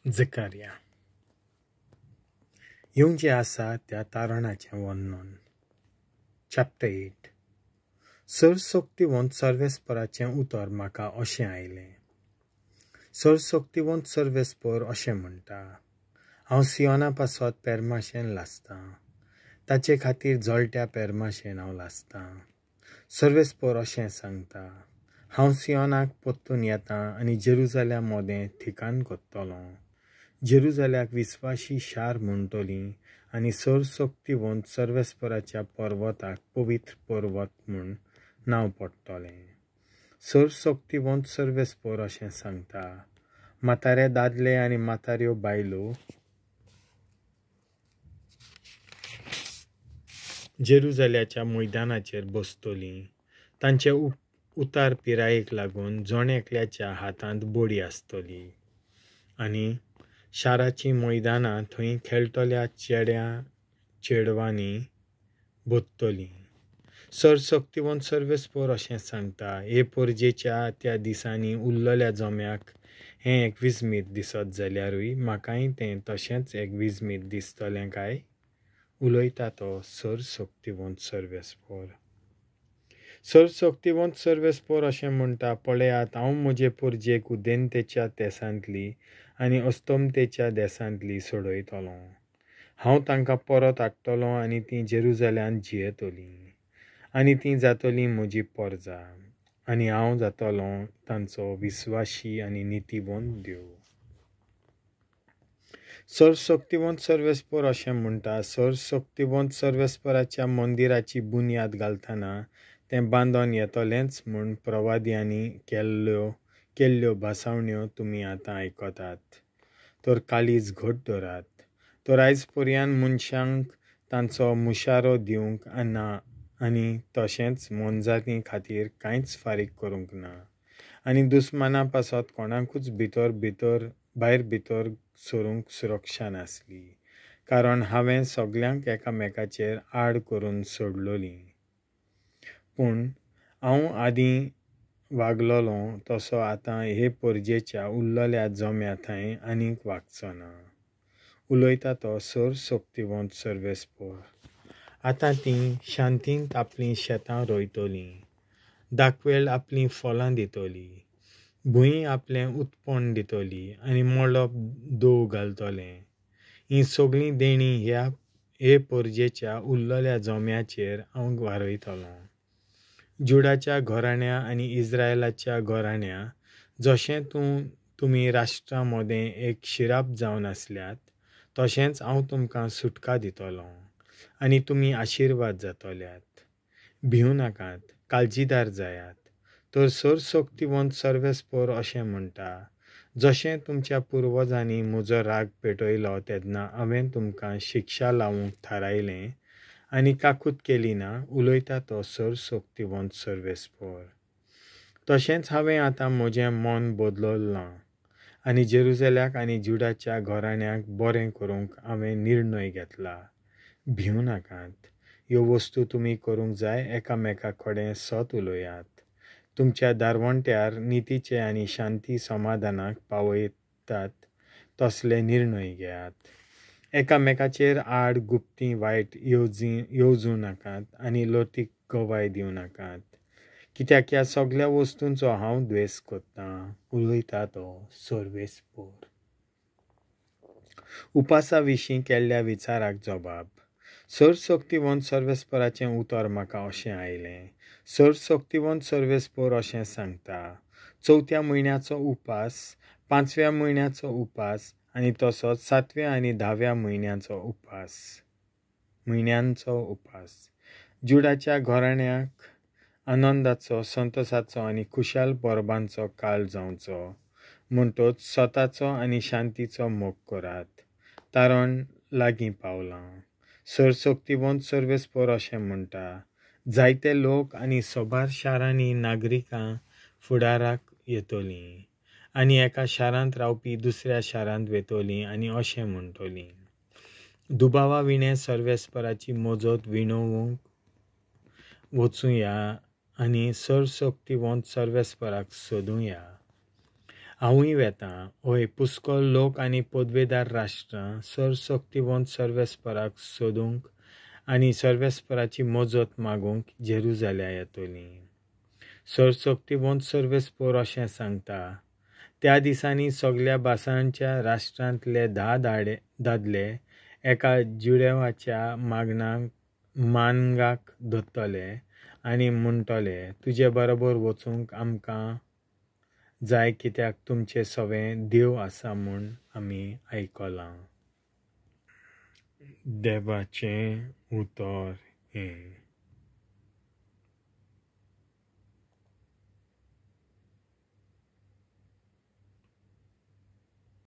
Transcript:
झकारिया येवंचे आसा त्या तारणाचें वर्णन. चॅप्टर 8. सरसोक्तिवंत सर्वेस्पराचें उतर म्हाका अशें आयलें. सरसोक्तिवंत सर्वेस्पर अशें म्हणटा, हांव सियोना पासत पेरमाशेन लासतां, ताचे खातीर जळट्या पेरमाशेन हांव लासतां. सर्वेस्पर अशें सांगता, हांव सियोनाक परतून येतां आनी जेरुजालेम मोदें ठिकाण कोत्तलों. जेरुजाल्याक विस्वाशी शार म्हणटलीं आनी सरसोक्तिवंत सर्वेस्पराच्या पर्वताक पवित्र पर्वत म्हूण नांव पडटलें. सरसोक्तिवंत सर्वेस्पर अशें सांगता, म्हातारे दादले आनी म्हाताऱ्यो बायलो जेरुजाल्याच्या मैदानाचेर बसतलीं. तांचे उतार पिरायेक लागून जोण एकल्याच्या हातांत बडी आसतली आनी शाराचीं मैदानां थंय खेळटल्या चेडवांनी भोत्तलीं. सरसोक्तिवंत सर्वेस्पर अशें सांगता, हे पोरजेच्या त्या दिसांनी उरलेल्या जोम्याक हें एक विस्मीत दिसत जाल्यारूय म्हाकाय तें तशेंच एक विस्मीत दिसतलें काय? उलयता तो सरसोक्तिवंत सर्वेस्पर. सरसोक्तिवंत सर्वेस्पर अशें म्हणटा, पळयात, हांव म्हजे पोरजेक उदेंतेच्या देसांतली आनी अस्तोमतेच्या देसांतली सोडयतलों. हांव तांकां परत हाडटलों आनी तीं जेरुजाल्यांत जियेतलीं आनी तीं जातलीं म्हजी पोरजां आनी हांव जातलों तांचो विस्वाशी आनी नितीवंत देव. सरसोक्तिवंत सर्वेस्पर अशें म्हणटा, सरसोक्तिवंत सर्वेस्पराच्या मंदिराची बुन्याद घालतना तें बांदोन येतलेंच म्हूण प्रवाद्यांनी केल्ल्यो भासावण्यो तुमी आतां आयकतात. तर काळीज घट धरात. तर आयज पर्यान मनशांक तांचो मुशारो दिवंक ना आनी तशेंच मोनजातीं खातीर कांयच फारीक करूंक ना आनी दुस्माना पासत कोणाकूच भायर भितर सरूंक सुरक्षा नासली, कारण हांवें सगल्यांक एकामेकाचेर आड करून सोडलोलीं. पूण हांव आदीं वागलोलों तसो आतां हे पोरजेच्या उरलेल्या जोम्या थंय आनीक वागचो ना. उलयता तो सरसोक्तिवंत सर्वेस्पर. आतां तीं शांतींत आपलीं शेतां रोयतलीं, दाखवेल आपलीं फळां दितली, भूंय आपलें उत्पन्न दितली आनी मळब दोव घालतलें. हीं सगळीं देणीं हे पोरजेच्या उरलेल्या जोम्याचेर हांव वारयतलों. जुडाच्या घराण्या आनी इस्रायलाच्या घराण्या, जशें तुमी राष्ट्रां मोदें एक शिराप जावन आसल्यात, तशेंच हांव तुमकां सुटका दितलों आनी तुमी आशिर्वाद जातल्यात. भिवू नाकात, काळजीदार जायात. तर सरसोक्तिवंत सर्वेस्पर अशें म्हणटा, जशें तुमच्या पुर्वजांनी म्हजो राग पेटयलो तेन्ना हांवें तुमकां शिक्षा लावंक थारायलें आनी काकूत केली ना, उलयता तो सरसोक्तिवंत सर्वेस्पर. तशेंच हांवें आतां म्हजें मन बदललां आनी जेरुजाल्याक आनी जुडाच्या घराण्याक बरें करूंक हांवें निर्णय घेतला. भिवू नाकात. ह्यो वस्तू तुमी करूंक जाय, एकामेका कडेन सत उलयात, तुमच्या दारवंट्यार नितीचे आनी शांती समाधानाक पावयतात तसले निर्णय घेयात. एकामेकाचेर आड गुप्ती वायट येवजू नाकात आनी लोतीक गवाय दिवं नाकात, कित्याक ह्या सगळ्या वस्तूंचो हांव द्वेस करतां. उलयता तो सर्वेस्पर. उपासा विशीं केल्ल्या विचाराक जबाब. सरसोक्तिवंत सर्वेस्पराचें उतर म्हाका अशें आयलें. सरसोक्तिवंत सर्वेस्पर अशें सांगता, 4थ्या म्हयन्याचो उपास, 5व्या म्हयन्याचो उपास आनी तसोच 7व्या आनी 10व्या म्हयन्यांचो उपास. जुडाच्या घराण्याक आनंदाचो, संतोसाचो आनी खुशाल परबांचो काळ जावचो म्हणटच सताचो आनी शांतीचो मोग करात. तारण लागीं पावलां. सरसोक्तिवंत सर्वेस्पर अशें म्हणटा, जायते लोक आनी सोबार शारांनी नागरिकां फुडाराक येतलीं आनी एका शारांत रावपी दुसऱ्या शारांत वेतलीं आनी अशें म्हणटलीं, दुबावा विणें सर्वेस्पराची मजत विणोवंक वचूया आनी सरसोक्तिवंत सर्वेस्पराक सोदूया. हांवूय वेतां होय पुस्कळ लोक आनी पदवेदार राष्ट्रां सरसक्तीवंत सर्वेस्पराक सोदूंक आनी सर्वेस्पराची मजत मागूंक जेरुजाल्या येतलीं. सरसक्तीवंत सर्वेस्पर अशें सांगता, त्या दिसांनी सगळ्या भासांच्या राष्ट्रांतले 10 दादले एका जुडेवाच्या मानगाक धरतले आनी म्हणटले, तुजे बरोबर वचूंक आमकां जाय कित्याक तुमचें सवें देव आसा म्हूण आमी आयकलां. देवाचें उतर हें.